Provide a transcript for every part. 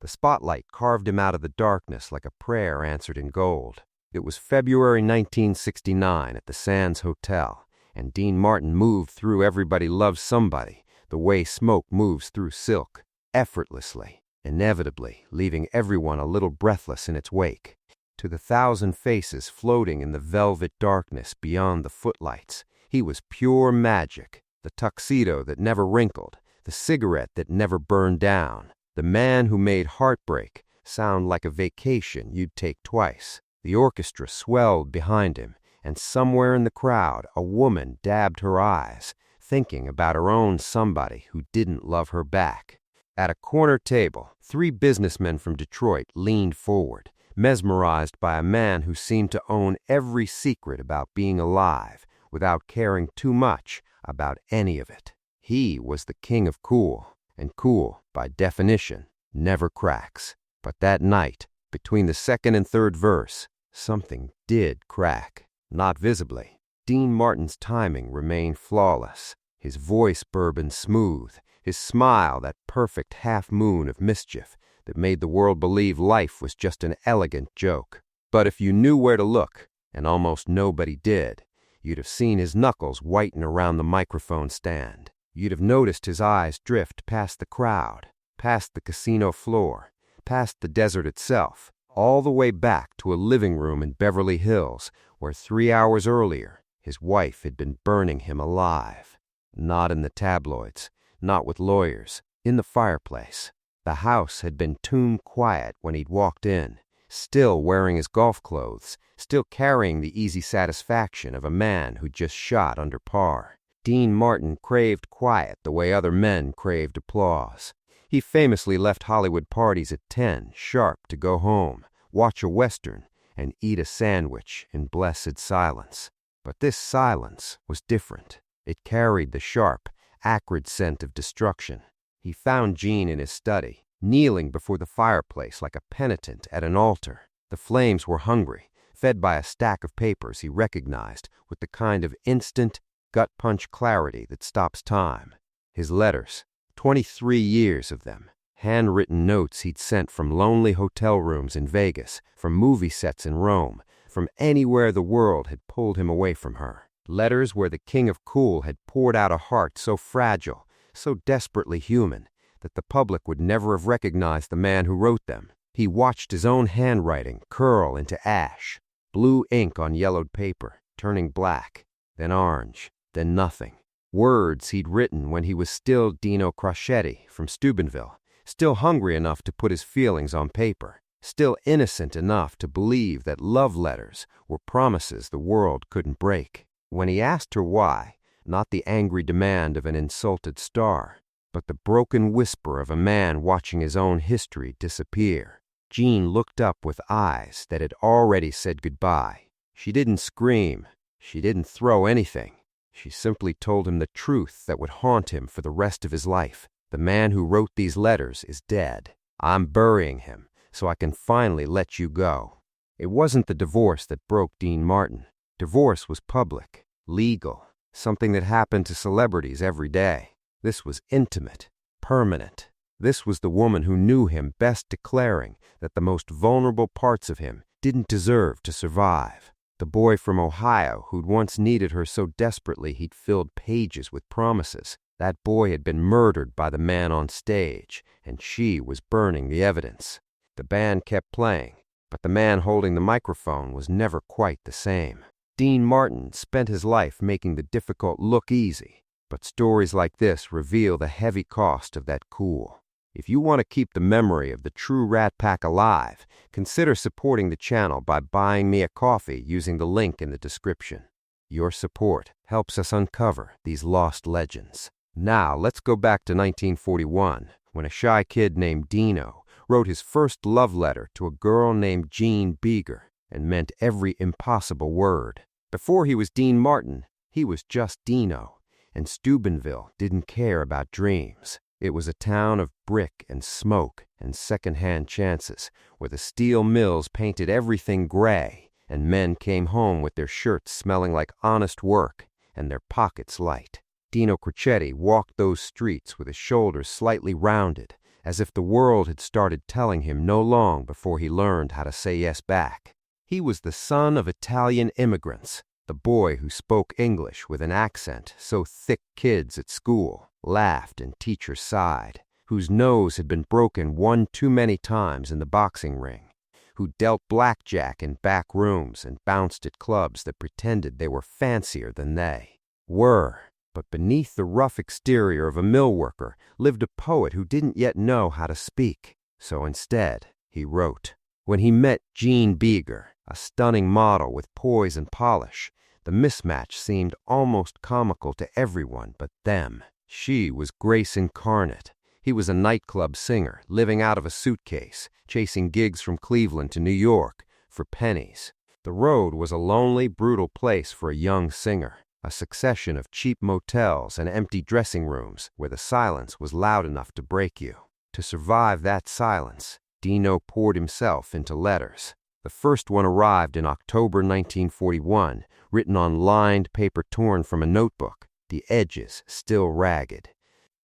The spotlight carved him out of the darkness like a prayer answered in gold. It was February 1969 at the Sands Hotel, and Dean Martin moved through Everybody Loves Somebody the way smoke moves through silk, effortlessly, inevitably, leaving everyone a little breathless in its wake. To the thousand faces floating in the velvet darkness beyond the footlights, he was pure magic, the tuxedo that never wrinkled, the cigarette that never burned down, the man who made Heartbreak sound like a vacation you'd take twice. The orchestra swelled behind him, and somewhere in the crowd a woman dabbed her eyes, thinking about her own somebody who didn't love her back. At a corner table, 3 businessmen from Detroit leaned forward, mesmerized by a man who seemed to own every secret about being alive, without caring too much about any of it. He was the king of cool, and cool, by definition, never cracks. But that night, between the second and third verse, something did crack. Not visibly. Dean Martin's timing remained flawless, his voice bourbon smooth, his smile that perfect half-moon of mischief that made the world believe life was just an elegant joke. But if you knew where to look, and almost nobody did, you'd have seen his knuckles whiten around the microphone stand. You'd have noticed his eyes drift past the crowd, past the casino floor, past the desert itself, all the way back to a living room in Beverly Hills where 3 hours earlier his wife had been burning him alive. Not in the tabloids, not with lawyers, in the fireplace. The house had been tomb quiet when he'd walked in, still wearing his golf clothes, still carrying the easy satisfaction of a man who'd just shot under par. Dean Martin craved quiet the way other men craved applause. He famously left Hollywood parties at 10 sharp to go home, watch a Western, and eat a sandwich in blessed silence. But this silence was different. It carried the sharp, acrid scent of destruction. He found Jean in his study, kneeling before the fireplace like a penitent at an altar. The flames were hungry, fed by a stack of papers he recognized with the kind of instant, gut-punch clarity that stops time. His letters, 23 years of them, handwritten notes he'd sent from lonely hotel rooms in Vegas, from movie sets in Rome, from anywhere the world had pulled him away from her. Letters where the king of cool had poured out a heart so fragile, so desperately human, that the public would never have recognized the man who wrote them. He watched his own handwriting curl into ash, blue ink on yellowed paper, turning black, then orange, then nothing. Words he'd written when he was still Dino Crocetti from Steubenville, still hungry enough to put his feelings on paper, still innocent enough to believe that love letters were promises the world couldn't break. When he asked her why, not the angry demand of an insulted star, but the broken whisper of a man watching his own history disappear, Jean looked up with eyes that had already said goodbye. She didn't scream. She didn't throw anything. She simply told him the truth that would haunt him for the rest of his life. The man who wrote these letters is dead. I'm burying him so I can finally let you go. It wasn't the divorce that broke Dean Martin. Divorce was public, legal, something that happened to celebrities every day. This was intimate, permanent. This was the woman who knew him best declaring that the most vulnerable parts of him didn't deserve to survive. The boy from Ohio who'd once needed her so desperately he'd filled pages with promises. That boy had been murdered by the man on stage, and she was burning the evidence. The band kept playing, but the man holding the microphone was never quite the same. Dean Martin spent his life making the difficult look easy, but stories like this reveal the heavy cost of that cool. If you want to keep the memory of the true Rat Pack alive, consider supporting the channel by buying me a coffee using the link in the description. Your support helps us uncover these lost legends. Now, let's go back to 1941, when a shy kid named Dino wrote his first love letter to a girl named Jean Beeger and meant every impossible word. Before he was Dean Martin, he was just Dino, and Steubenville didn't care about dreams. It was a town of brick and smoke and second-hand chances, where the steel mills painted everything gray, and men came home with their shirts smelling like honest work and their pockets light. Dino Crocetti walked those streets with his shoulders slightly rounded, as if the world had started telling him no long before he learned how to say yes back. He was the son of Italian immigrants, the boy who spoke English with an accent so thick kids at school laughed and teachers sighed, whose nose had been broken one too many times in the boxing ring, who dealt blackjack in back rooms and bounced at clubs that pretended they were fancier than they were. But beneath the rough exterior of a mill worker lived a poet who didn't yet know how to speak. So instead, he wrote. When he met Jean Beager, a stunning model with poise and polish, the mismatch seemed almost comical to everyone but them. She was grace incarnate. He was a nightclub singer, living out of a suitcase, chasing gigs from Cleveland to New York for pennies. The road was a lonely, brutal place for a young singer, a succession of cheap motels and empty dressing rooms where the silence was loud enough to break you. To survive that silence, Dino poured himself into letters. The first one arrived in October 1941, written on lined paper torn from a notebook, the edges still ragged.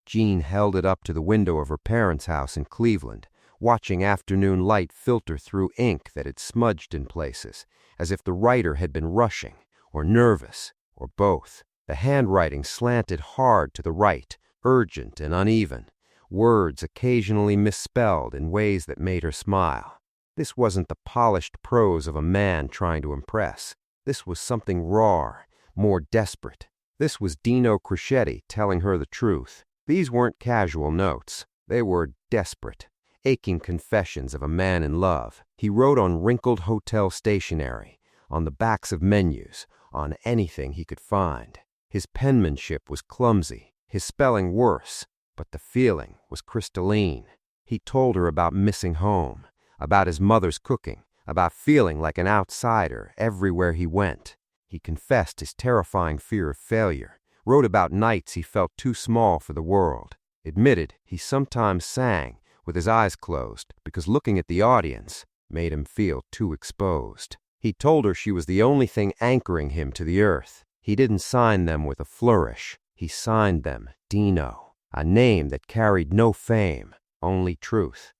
Jean held it up to the window of her parents' house in Cleveland, watching afternoon light filter through ink that had smudged in places, as if the writer had been rushing, or nervous, or both. The handwriting slanted hard to the right, urgent and uneven, words occasionally misspelled in ways that made her smile. This wasn't the polished prose of a man trying to impress. This was something raw, more desperate. This was Dino Crescetti telling her the truth. These weren't casual notes. They were desperate, aching confessions of a man in love. He wrote on wrinkled hotel stationery, on the backs of menus, on anything he could find. His penmanship was clumsy, his spelling worse, but the feeling was crystalline. He told her about missing home, about his mother's cooking, about feeling like an outsider everywhere he went. He confessed his terrifying fear of failure, wrote about nights he felt too small for the world, admitted he sometimes sang with his eyes closed because looking at the audience made him feel too exposed. He told her she was the only thing anchoring him to the earth. He didn't sign them with a flourish. He signed them Dino, a name that carried no fame, only truth.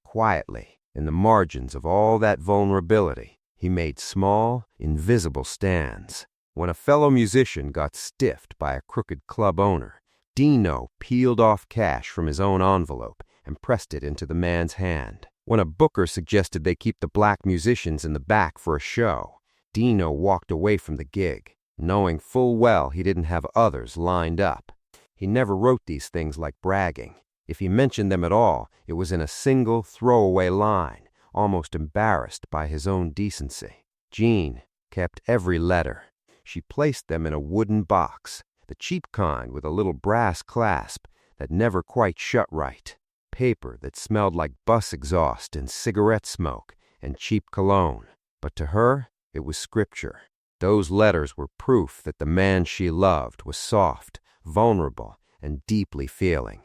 Quietly, in the margins of all that vulnerability, he made small, invisible stands. When a fellow musician got stiffed by a crooked club owner, Dino peeled off cash from his own envelope and pressed it into the man's hand. When a booker suggested they keep the black musicians in the back for a show, Dino walked away from the gig, knowing full well he didn't have others lined up. He never wrote these things like bragging. If he mentioned them at all, it was in a single throwaway line, almost embarrassed by his own decency. Jean kept every letter. She placed them in a wooden box, the cheap kind with a little brass clasp that never quite shut right, paper that smelled like bus exhaust and cigarette smoke and cheap cologne. But to her, it was scripture. Those letters were proof that the man she loved was soft, vulnerable, and deeply feeling.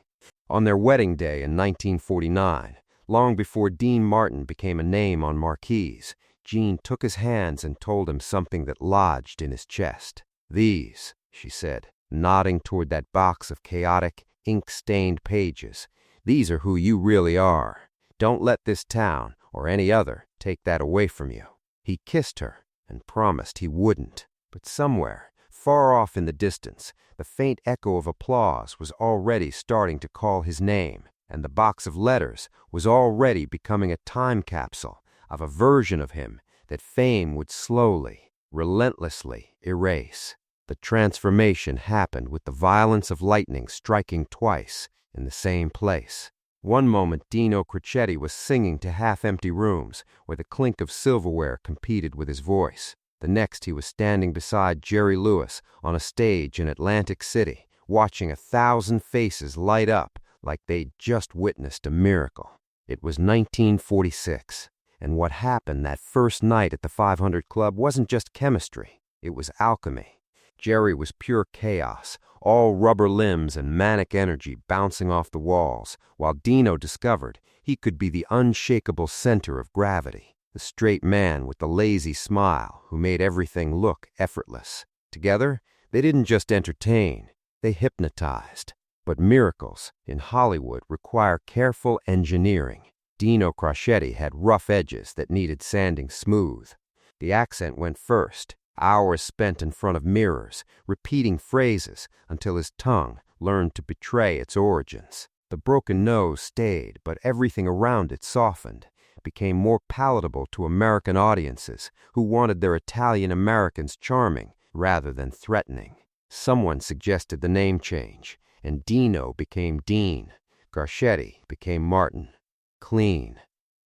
On their wedding day in 1949, long before Dean Martin became a name on marquees, Jean took his hands and told him something that lodged in his chest. "These," she said, nodding toward that box of chaotic, ink-stained pages, "these are who you really are. Don't let this town, or any other, take that away from you." He kissed her and promised he wouldn't. But somewhere, far off in the distance, the faint echo of applause was already starting to call his name, and the box of letters was already becoming a time capsule of a version of him that fame would slowly, relentlessly erase. The transformation happened with the violence of lightning striking twice in the same place. One moment Dino Crescetti was singing to half-empty rooms where the clink of silverware competed with his voice. The next he was standing beside Jerry Lewis on a stage in Atlantic City, watching 1,000 faces light up like they'd just witnessed a miracle. It was 1946. And what happened that first night at the 500 Club wasn't just chemistry, it was alchemy. Jerry was pure chaos, all rubber limbs and manic energy bouncing off the walls, while Dino discovered he could be the unshakable center of gravity, the straight man with the lazy smile who made everything look effortless. Together, they didn't just entertain, they hypnotized. But miracles in Hollywood require careful engineering. Dino Craschetti had rough edges that needed sanding smooth. The accent went first, hours spent in front of mirrors, repeating phrases until his tongue learned to betray its origins. The broken nose stayed, but everything around it softened, became more palatable to American audiences who wanted their Italian Americans charming rather than threatening. Someone suggested the name change, and Dino became Dean. Craschetti became Martin. Clean,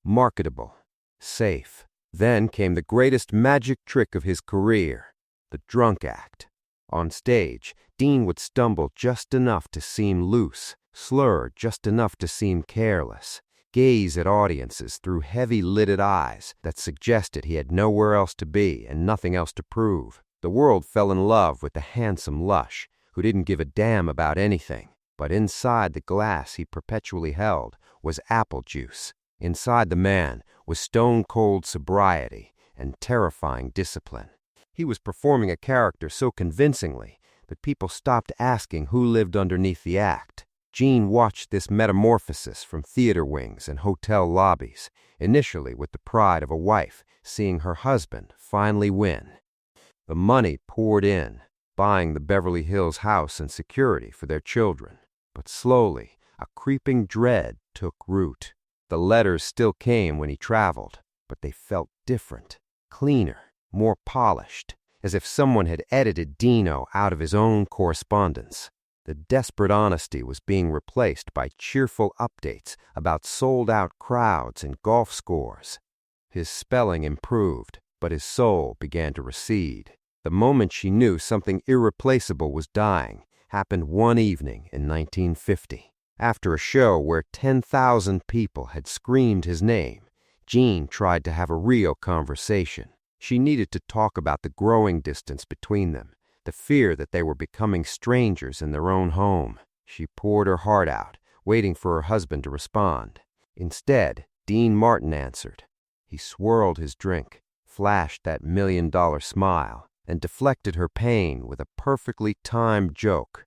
marketable, safe. Then came the greatest magic trick of his career, the drunk act. On stage, Dean would stumble just enough to seem loose, slur just enough to seem careless, gaze at audiences through heavy-lidded eyes that suggested he had nowhere else to be and nothing else to prove. The world fell in love with the handsome lush who didn't give a damn about anything. But inside the glass he perpetually held was apple juice. Inside the man was stone-cold sobriety and terrifying discipline. He was performing a character so convincingly that people stopped asking who lived underneath the act. Jean watched this metamorphosis from theater wings and hotel lobbies, initially with the pride of a wife seeing her husband finally win. The money poured in, buying the Beverly Hills house and security for their children. But slowly, a creeping dread took root. The letters still came when he traveled, but they felt different, cleaner, more polished, as if someone had edited Dino out of his own correspondence. The desperate honesty was being replaced by cheerful updates about sold-out crowds and golf scores. His spelling improved, but his soul began to recede. The moment she knew something irreplaceable was dying happened one evening in 1950. After a show where 10,000 people had screamed his name, Jean tried to have a real conversation. She needed to talk about the growing distance between them, the fear that they were becoming strangers in their own home. She poured her heart out, waiting for her husband to respond. Instead, Dean Martin answered. He swirled his drink, flashed that $1,000,000 smile, and deflected her pain with a perfectly timed joke,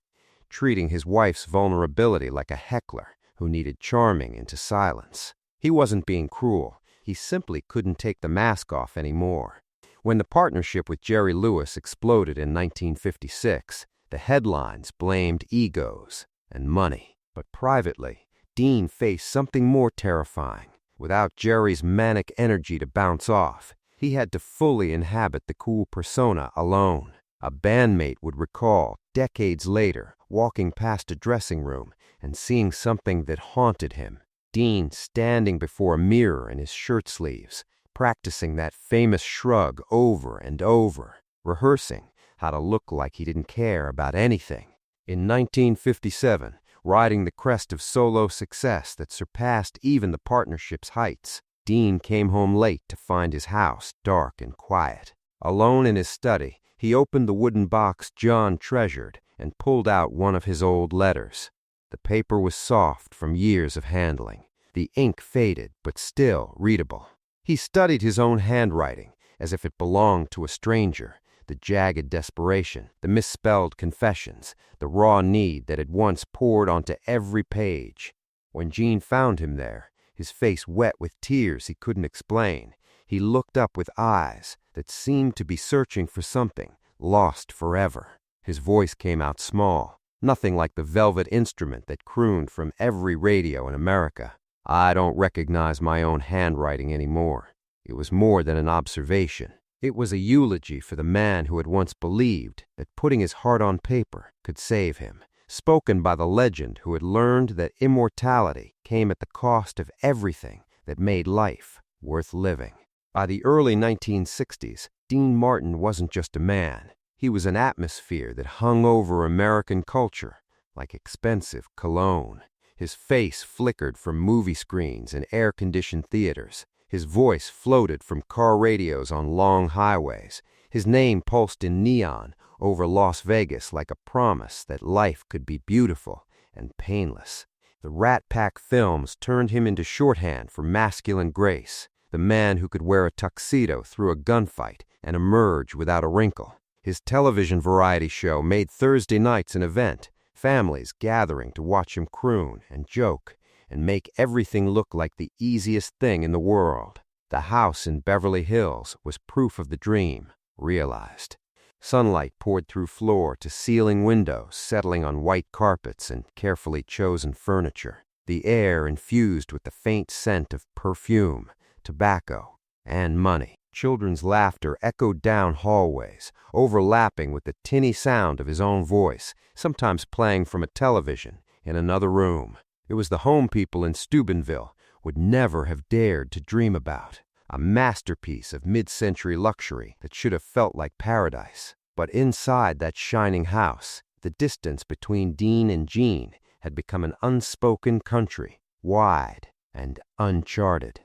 treating his wife's vulnerability like a heckler who needed charming into silence. He wasn't being cruel. He simply couldn't take the mask off anymore. When the partnership with Jerry Lewis exploded in 1956, the headlines blamed egos and money. But privately, Dean faced something more terrifying. Without Jerry's manic energy to bounce off, he had to fully inhabit the cool persona alone. A bandmate would recall, decades later, walking past a dressing room and seeing something that haunted him. Dean standing before a mirror in his shirt sleeves, practicing that famous shrug over and over, rehearsing how to look like he didn't care about anything. In 1957, riding the crest of solo success that surpassed even the partnership's heights, Dean came home late to find his house dark and quiet. Alone in his study, he opened the wooden box John treasured and pulled out one of his old letters. The paper was soft from years of handling. The ink faded, but still readable. He studied his own handwriting as if it belonged to a stranger, the jagged desperation, the misspelled confessions, the raw need that had once poured onto every page. When Jean found him there, his face wet with tears he couldn't explain, he looked up with eyes that seemed to be searching for something lost forever. His voice came out small, nothing like the velvet instrument that crooned from every radio in America. I don't recognize my own handwriting anymore. It was more than an observation. It was a eulogy for the man who had once believed that putting his heart on paper could save him, spoken by the legend who had learned that immortality came at the cost of everything that made life worth living. By the early 1960s, Dean Martin wasn't just a man. He was an atmosphere that hung over American culture like expensive cologne. His face flickered from movie screens and air-conditioned theaters. His voice floated from car radios on long highways. His name pulsed in neon over Las Vegas like a promise that life could be beautiful and painless. The Rat Pack films turned him into shorthand for masculine grace, the man who could wear a tuxedo through a gunfight and emerge without a wrinkle. His television variety show made Thursday nights an event, families gathering to watch him croon and joke and make everything look like the easiest thing in the world. The house in Beverly Hills was proof of the dream, realized. Sunlight poured through floor to ceiling windows, settling on white carpets and carefully chosen furniture. The air infused with the faint scent of perfume, tobacco, and money. Children's laughter echoed down hallways, overlapping with the tinny sound of his own voice, sometimes playing from a television in another room. It was the home people in Steubenville would never have dared to dream about. A masterpiece of mid-century luxury that should have felt like paradise. But inside that shining house, the distance between Dean and Jean had become an unspoken country, wide and uncharted.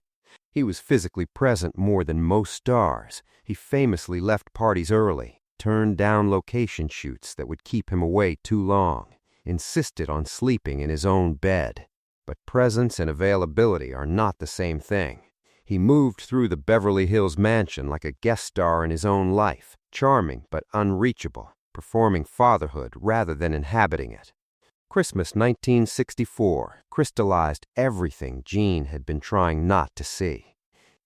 He was physically present more than most stars. He famously left parties early, turned down location shoots that would keep him away too long, insisted on sleeping in his own bed. But presence and availability are not the same thing. He moved through the Beverly Hills mansion like a guest star in his own life, charming but unreachable, performing fatherhood rather than inhabiting it. Christmas 1964 crystallized everything Jean had been trying not to see.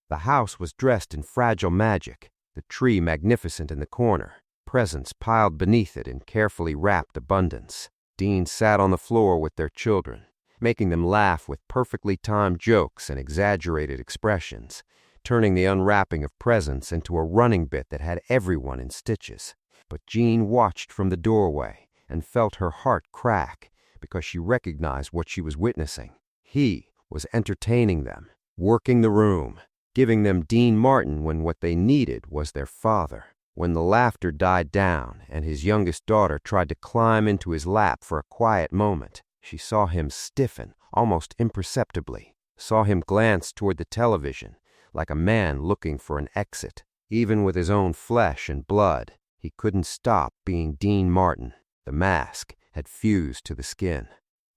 The house was dressed in fragile magic, the tree magnificent in the corner, presents piled beneath it in carefully wrapped abundance. Dean sat on the floor with their children, making them laugh with perfectly timed jokes and exaggerated expressions, turning the unwrapping of presents into a running bit that had everyone in stitches. But Jean watched from the doorway and felt her heart crack because she recognized what she was witnessing. He was entertaining them, working the room, giving them Dean Martin when what they needed was their father. When the laughter died down and his youngest daughter tried to climb into his lap for a quiet moment, she saw him stiffen almost imperceptibly, saw him glance toward the television like a man looking for an exit. Even with his own flesh and blood, he couldn't stop being Dean Martin. The mask had fused to the skin.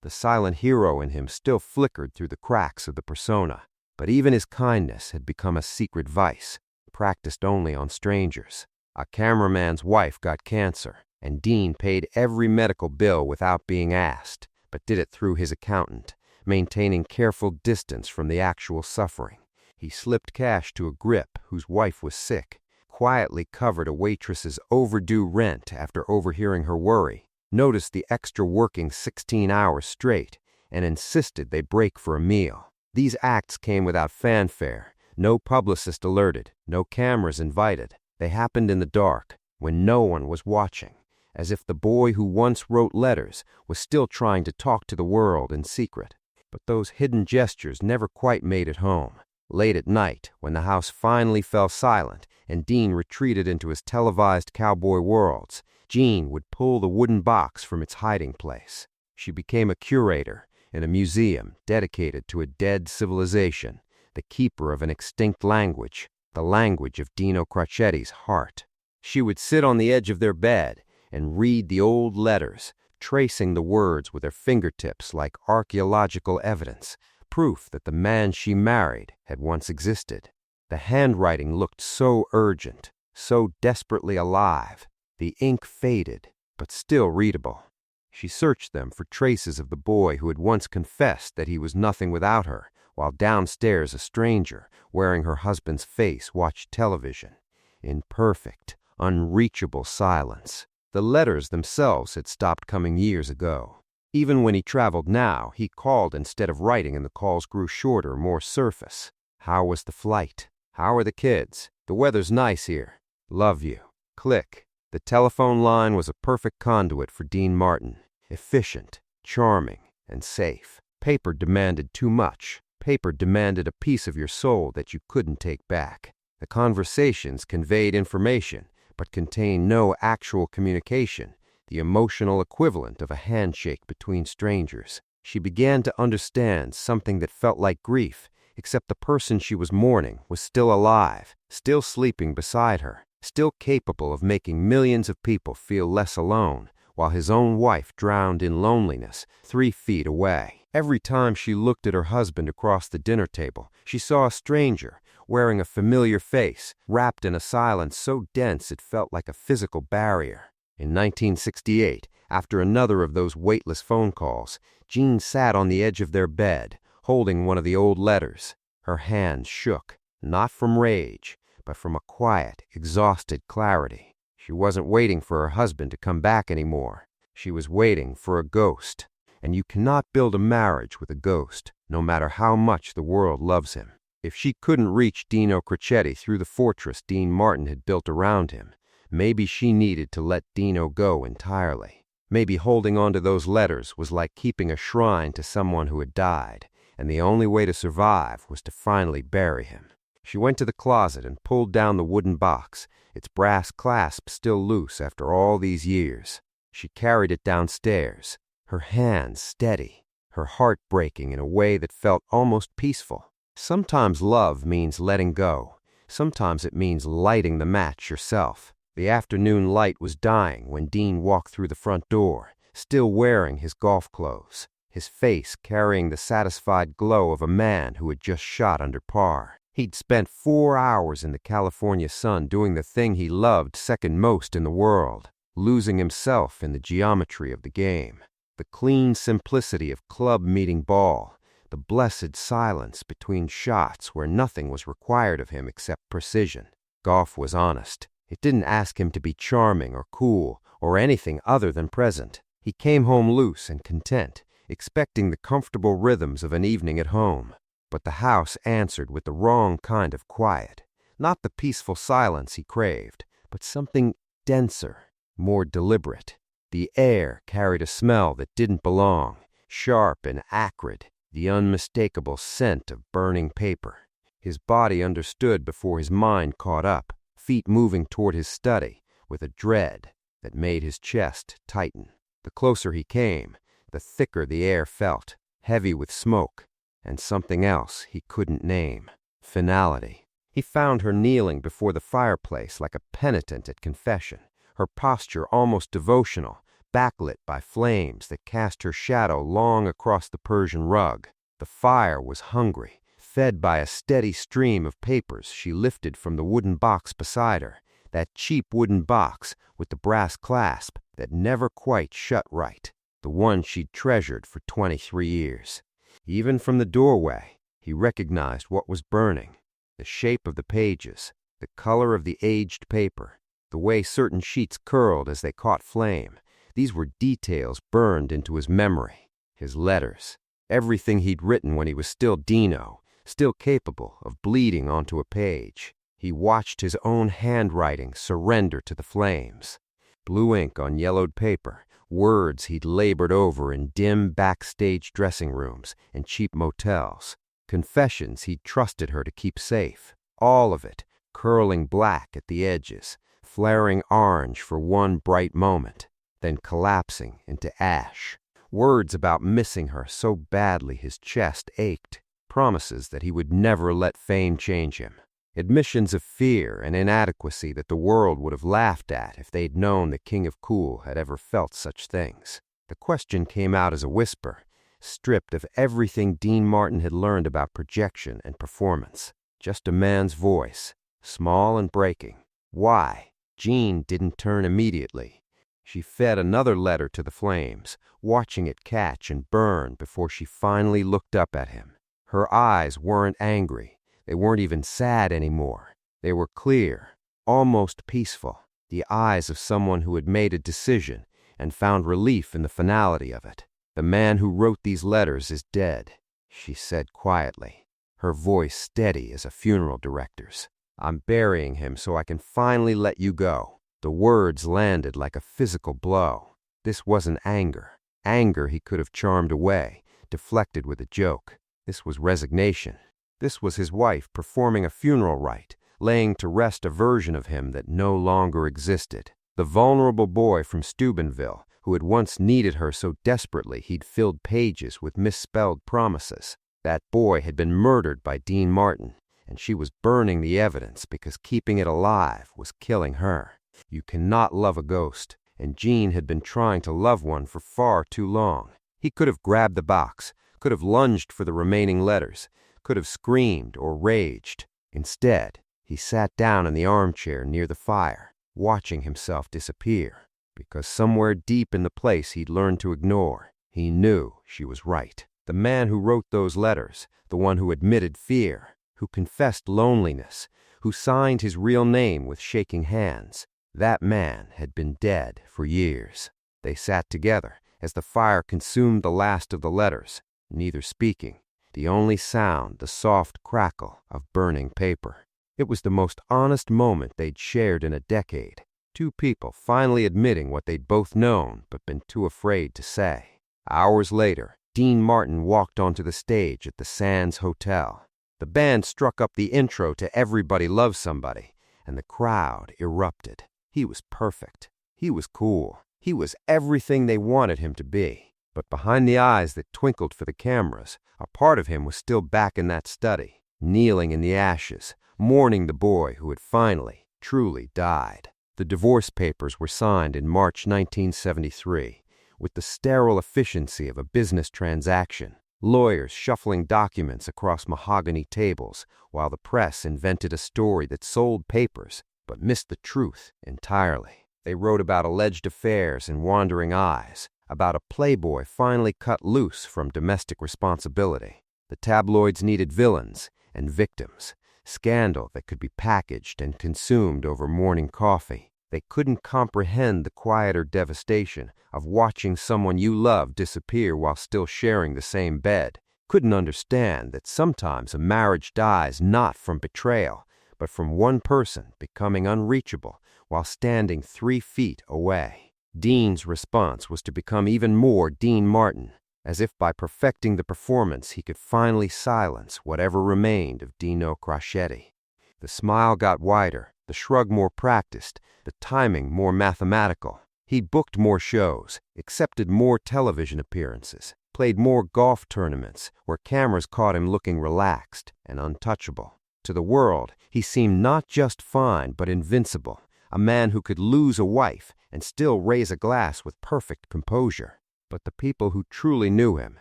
The silent hero in him still flickered through the cracks of the persona, but even his kindness had become a secret vice, practiced only on strangers. A cameraman's wife got cancer, and Dean paid every medical bill without being asked, but did it through his accountant, maintaining careful distance from the actual suffering. He slipped cash to a grip whose wife was sick, quietly covered a waitress's overdue rent after overhearing her worry, noticed the extra working 16 hours straight, and insisted they break for a meal. These acts came without fanfare, no publicist alerted, no cameras invited. They happened in the dark, when no one was watching, as if the boy who once wrote letters was still trying to talk to the world in secret. But those hidden gestures never quite made it home. Late at night, when the house finally fell silent and Dean retreated into his televised cowboy worlds, Jean would pull the wooden box from its hiding place. She became a curator in a museum dedicated to a dead civilization, the keeper of an extinct language, the language of Dino Crocetti's heart. She would sit on the edge of their bed and read the old letters, tracing the words with her fingertips like archaeological evidence, proof that the man she married had once existed. The handwriting looked so urgent, so desperately alive. The ink faded, but still readable. She searched them for traces of the boy who had once confessed that he was nothing without her, while downstairs a stranger, wearing her husband's face, watched television. In perfect, unreachable silence. The letters themselves had stopped coming years ago. Even when he traveled now, he called instead of writing, and the calls grew shorter, more surface. How was the flight? How are the kids? The weather's nice here. Love you. Click. The telephone line was a perfect conduit for Dean Martin. Efficient, charming, and safe. Paper demanded too much. Paper demanded a piece of your soul that you couldn't take back. The conversations conveyed information, but contained no actual communication, the emotional equivalent of a handshake between strangers. She began to understand something that felt like grief, except the person she was mourning was still alive, still sleeping beside her, still capable of making millions of people feel less alone, while his own wife drowned in loneliness 3 feet away. Every time she looked at her husband across the dinner table, she saw a stranger, wearing a familiar face, wrapped in a silence so dense it felt like a physical barrier. In 1968, after another of those weightless phone calls, Jean sat on the edge of their bed, holding one of the old letters. Her hands shook, not from rage, but from a quiet, exhausted clarity. She wasn't waiting for her husband to come back anymore. She was waiting for a ghost. And you cannot build a marriage with a ghost, no matter how much the world loves him. If she couldn't reach Dino Crocetti through the fortress Dean Martin had built around him, maybe she needed to let Dino go entirely. Maybe holding on to those letters was like keeping a shrine to someone who had died, and the only way to survive was to finally bury him. She went to the closet and pulled down the wooden box, its brass clasp still loose after all these years. She carried it downstairs, her hands steady, her heart breaking in a way that felt almost peaceful. Sometimes love means letting go. Sometimes it means lighting the match yourself. The afternoon light was dying when Dean walked through the front door, still wearing his golf clothes, his face carrying the satisfied glow of a man who had just shot under par. He'd spent 4 hours in the California sun doing the thing he loved second most in the world, losing himself in the geometry of the game. The clean simplicity of club meeting ball, the blessed silence between shots where nothing was required of him except precision. Golf was honest. It didn't ask him to be charming or cool or anything other than present. He came home loose and content, expecting the comfortable rhythms of an evening at home. But the house answered with the wrong kind of quiet. Not the peaceful silence he craved, but something denser, more deliberate. The air carried a smell that didn't belong, sharp and acrid, the unmistakable scent of burning paper. His body understood before his mind caught up, feet moving toward his study with a dread that made his chest tighten. The closer he came, the thicker the air felt, heavy with smoke, and something else he couldn't name. Finality. He found her kneeling before the fireplace like a penitent at confession, her posture almost devotional, backlit by flames that cast her shadow long across the Persian rug. The fire was hungry, fed by a steady stream of papers she lifted from the wooden box beside her, that cheap wooden box with the brass clasp that never quite shut right, the one she'd treasured for 23 years. Even from the doorway, he recognized what was burning, the shape of the pages, the color of the aged paper, the way certain sheets curled as they caught flame. These were details burned into his memory, his letters, everything he'd written when he was still Dino, still capable of bleeding onto a page. He watched his own handwriting surrender to the flames. Blue ink on yellowed paper, words he'd labored over in dim backstage dressing rooms and cheap motels, confessions he'd trusted her to keep safe, all of it curling black at the edges, flaring orange for one bright moment, then collapsing into ash. Words about missing her so badly his chest ached, promises that he would never let fame change him, admissions of fear and inadequacy that the world would have laughed at if they'd known the King of Cool had ever felt such things. The question came out as a whisper, stripped of everything Dean Martin had learned about projection and performance. Just a man's voice, small and breaking. Why? Jean didn't turn immediately. She fed another letter to the flames, watching it catch and burn before she finally looked up at him. Her eyes weren't angry. They weren't even sad anymore. They were clear, almost peaceful, the eyes of someone who had made a decision and found relief in the finality of it. "The man who wrote these letters is dead," she said quietly, her voice steady as a funeral director's. "I'm burying him so I can finally let you go." The words landed like a physical blow. This wasn't anger. Anger he could have charmed away, deflected with a joke. This was resignation. This was his wife performing a funeral rite, laying to rest a version of him that no longer existed. The vulnerable boy from Steubenville, who had once needed her so desperately he'd filled pages with misspelled promises. That boy had been murdered by Dean Martin, and she was burning the evidence because keeping it alive was killing her. You cannot love a ghost, and Jean had been trying to love one for far too long. He could have grabbed the box, could have lunged for the remaining letters, could have screamed or raged. Instead, he sat down in the armchair near the fire, watching himself disappear. because somewhere deep in the place he'd learned to ignore, he knew she was right. The man who wrote those letters, the one who admitted fear, who confessed loneliness, who signed his real name with shaking hands, that man had been dead for years. They sat together as the fire consumed the last of the letters, neither speaking, the only sound the soft crackle of burning paper. It was the most honest moment they'd shared in a decade, two people finally admitting what they'd both known but been too afraid to say. Hours later, Dean Martin walked onto the stage at the Sands Hotel. The band struck up the intro to Everybody Loves Somebody, and the crowd erupted. He was perfect. He was cool. He was everything they wanted him to be. But behind the eyes that twinkled for the cameras, a part of him was still back in that study, kneeling in the ashes, mourning the boy who had finally, truly died. The divorce papers were signed in March 1973, with the sterile efficiency of a business transaction, lawyers shuffling documents across mahogany tables while the press invented a story that sold papers but missed the truth entirely. They wrote about alleged affairs and wandering eyes, about a playboy finally cut loose from domestic responsibility. The tabloids needed villains and victims, scandal that could be packaged and consumed over morning coffee. They couldn't comprehend the quieter devastation of watching someone you love disappear while still sharing the same bed. Couldn't understand that sometimes a marriage dies not from betrayal, but from one person becoming unreachable while standing 3 feet away. Dean's response was to become even more Dean Martin, as if by perfecting the performance he could finally silence whatever remained of Dino Craschetti. The smile got wider, the shrug more practiced, the timing more mathematical. He booked more shows, accepted more television appearances, played more golf tournaments where cameras caught him looking relaxed and untouchable. To the world, he seemed not just fine but invincible, a man who could lose a wife and still raise a glass with perfect composure. But the people who truly knew him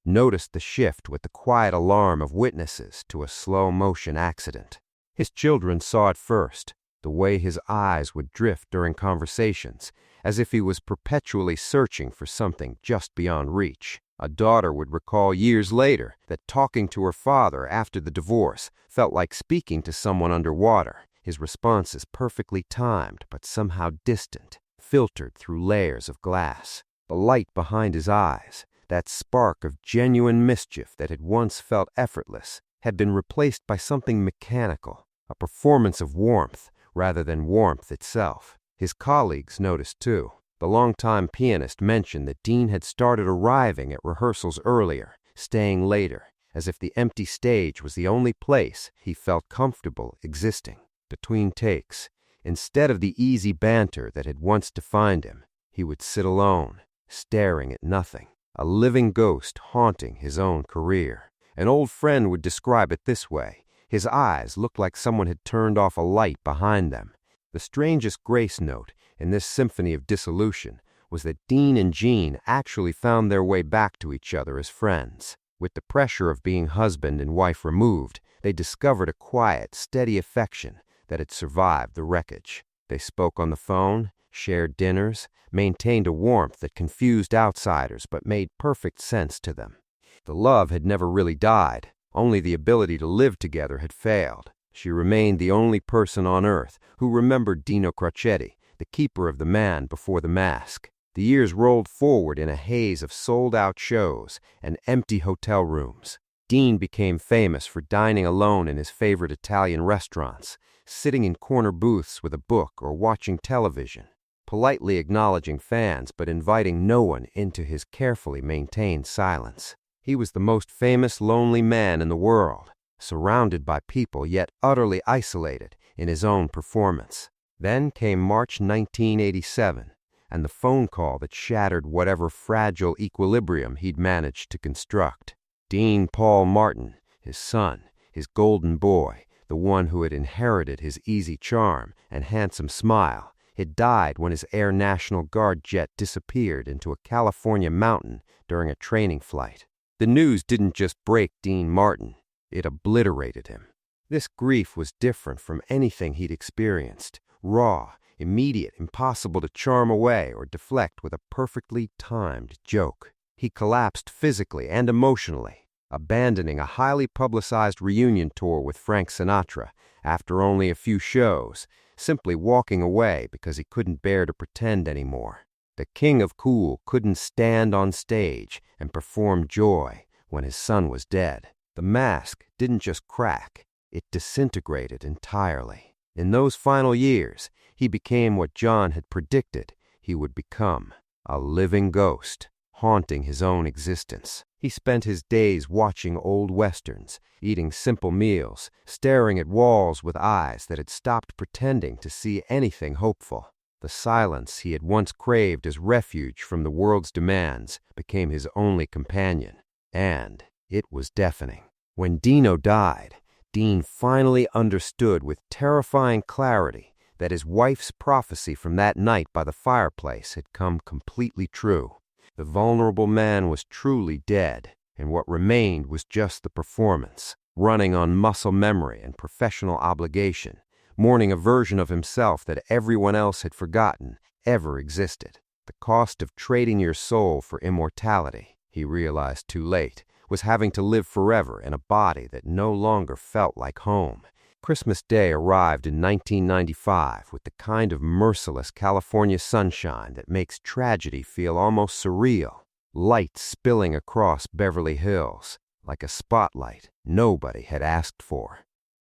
noticed the shift with the quiet alarm of witnesses to a slow-motion accident. His children saw it first, the way his eyes would drift during conversations, as if he was perpetually searching for something just beyond reach. A daughter would recall years later that talking to her father after the divorce felt like speaking to someone underwater, his responses perfectly timed but somehow distant, filtered through layers of glass. The light behind his eyes, that spark of genuine mischief that had once felt effortless, had been replaced by something mechanical, a performance of warmth rather than warmth itself. His colleagues noticed too. The longtime pianist mentioned that Dean had started arriving at rehearsals earlier, staying later, as if the empty stage was the only place he felt comfortable existing. Between takes, instead of the easy banter that had once defined him, he would sit alone, staring at nothing, a living ghost haunting his own career. An old friend would describe it this way: his eyes looked like someone had turned off a light behind them. The strangest grace note in this symphony of dissolution was that Dean and Jean actually found their way back to each other as friends. With the pressure of being husband and wife removed, they discovered a quiet, steady affection that had survived the wreckage. They spoke on the phone, shared dinners, maintained a warmth that confused outsiders but made perfect sense to them. The love had never really died. Only the ability to live together had failed. She remained the only person on earth who remembered Dino Craschetti, the keeper of the man before the mask. The years rolled forward in a haze of sold-out shows and empty hotel rooms. Dean became famous for dining alone in his favorite Italian restaurants, sitting in corner booths with a book or watching television, politely acknowledging fans but inviting no one into his carefully maintained silence. He was the most famous lonely man in the world, surrounded by people yet utterly isolated in his own performance. Then came March 1987, and the phone call that shattered whatever fragile equilibrium he'd managed to construct. Dean Paul Martin, his son, his golden boy, the one who had inherited his easy charm and handsome smile, had died when his Air National Guard jet disappeared into a California mountain during a training flight. The news didn't just break Dean Martin, it obliterated him. This grief was different from anything he'd experienced, raw, immediate, impossible to charm away or deflect with a perfectly timed joke. He collapsed physically and emotionally, abandoning a highly publicized reunion tour with Frank Sinatra after only a few shows, simply walking away because he couldn't bear to pretend anymore. The king of cool couldn't stand on stage and perform joy when his son was dead. The mask didn't just crack, it disintegrated entirely. In those final years, he became what John had predicted he would become, a living ghost, haunting his own existence. He spent his days watching old westerns, eating simple meals, staring at walls with eyes that had stopped pretending to see anything hopeful. The silence he had once craved as refuge from the world's demands became his only companion, and it was deafening. When Dino died, Dean finally understood with terrifying clarity that his wife's prophecy from that night by the fireplace had come completely true. The vulnerable man was truly dead, and what remained was just the performance, running on muscle memory and professional obligation, mourning a version of himself that everyone else had forgotten ever existed. The cost of trading your soul for immortality, he realized too late, was having to live forever in a body that no longer felt like home. Christmas Day arrived in 1995 with the kind of merciless California sunshine that makes tragedy feel almost surreal. Light spilling across Beverly Hills, like a spotlight nobody had asked for.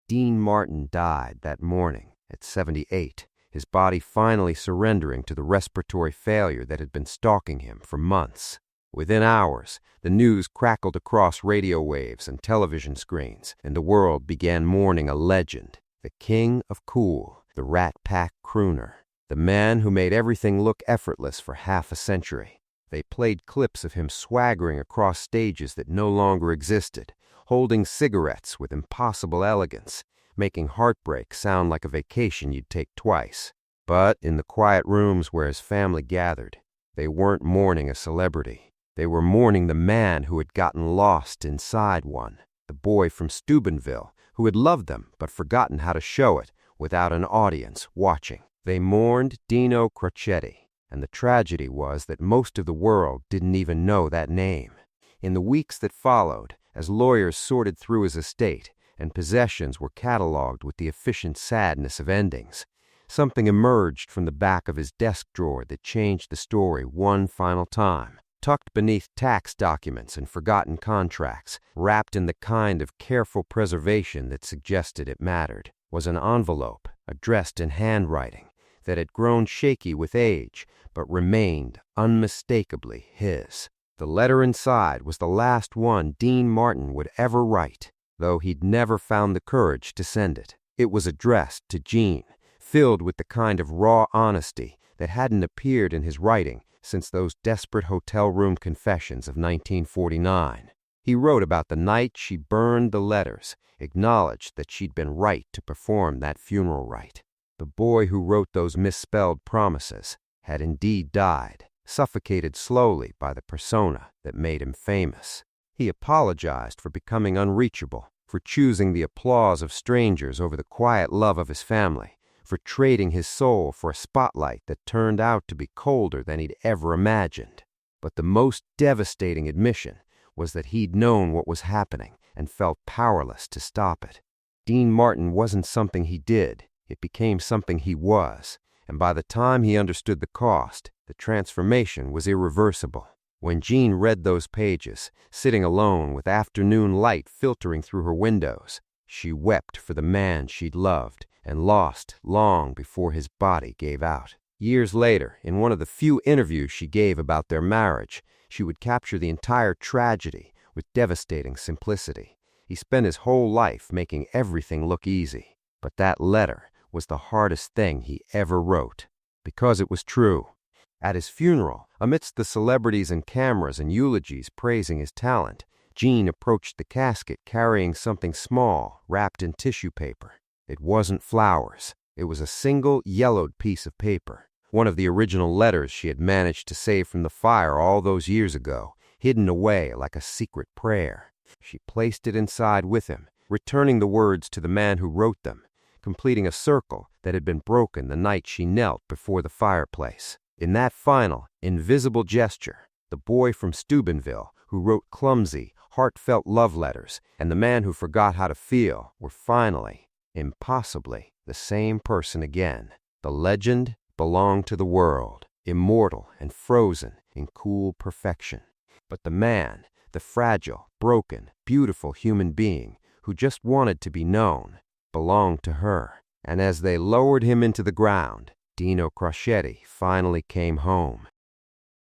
Dean Martin died that morning at 78, his body finally surrendering to the respiratory failure that had been stalking him for months. Within hours, the news crackled across radio waves and television screens, and the world began mourning a legend, the king of cool, the Rat Pack crooner, the man who made everything look effortless for half a century. They played clips of him swaggering across stages that no longer existed, holding cigarettes with impossible elegance, making heartbreak sound like a vacation you'd take twice. But in the quiet rooms where his family gathered, they weren't mourning a celebrity. They were mourning the man who had gotten lost inside one, the boy from Steubenville who had loved them but forgotten how to show it without an audience watching. They mourned Dino Crocetti, and the tragedy was that most of the world didn't even know that name. In the weeks that followed, as lawyers sorted through his estate and possessions were cataloged with the efficient sadness of endings, something emerged from the back of his desk drawer that changed the story one final time. Tucked beneath tax documents and forgotten contracts, wrapped in the kind of careful preservation that suggested it mattered, was an envelope addressed in handwriting that had grown shaky with age but remained unmistakably his. The letter inside was the last one Dean Martin would ever write, though he'd never found the courage to send it. It was addressed to Jean, filled with the kind of raw honesty that hadn't appeared in his writing since those desperate hotel room confessions of 1949. He wrote about the night she burned the letters, acknowledged that she'd been right to perform that funeral rite. The boy who wrote those misspelled promises had indeed died, suffocated slowly by the persona that made him famous. He apologized for becoming unreachable, for choosing the applause of strangers over the quiet love of his family, for trading his soul for a spotlight that turned out to be colder than he'd ever imagined. But the most devastating admission was that he'd known what was happening and felt powerless to stop it. Dean Martin wasn't something he did, it became something he was, and by the time he understood the cost, the transformation was irreversible. When Jean read those pages, sitting alone with afternoon light filtering through her windows, she wept for the man she'd loved and lost long before his body gave out. Years later, in one of the few interviews she gave about their marriage, she would capture the entire tragedy with devastating simplicity. He spent his whole life making everything look easy, but that letter was the hardest thing he ever wrote, because it was true. At his funeral, amidst the celebrities and cameras and eulogies praising his talent, Jean approached the casket carrying something small wrapped in tissue paper. It wasn't flowers. It was a single yellowed piece of paper, one of the original letters she had managed to save from the fire all those years ago, hidden away like a secret prayer. She placed it inside with him, returning the words to the man who wrote them, completing a circle that had been broken the night she knelt before the fireplace. In that final, invisible gesture, the boy from Steubenville who wrote clumsy, heartfelt love letters and the man who forgot how to feel were finally, impossibly, the same person again. The legend belonged to the world, immortal and frozen in cool perfection. But the man, the fragile, broken, beautiful human being who just wanted to be known, belonged to her. And as they lowered him into the ground, Dino Craschetti finally came home.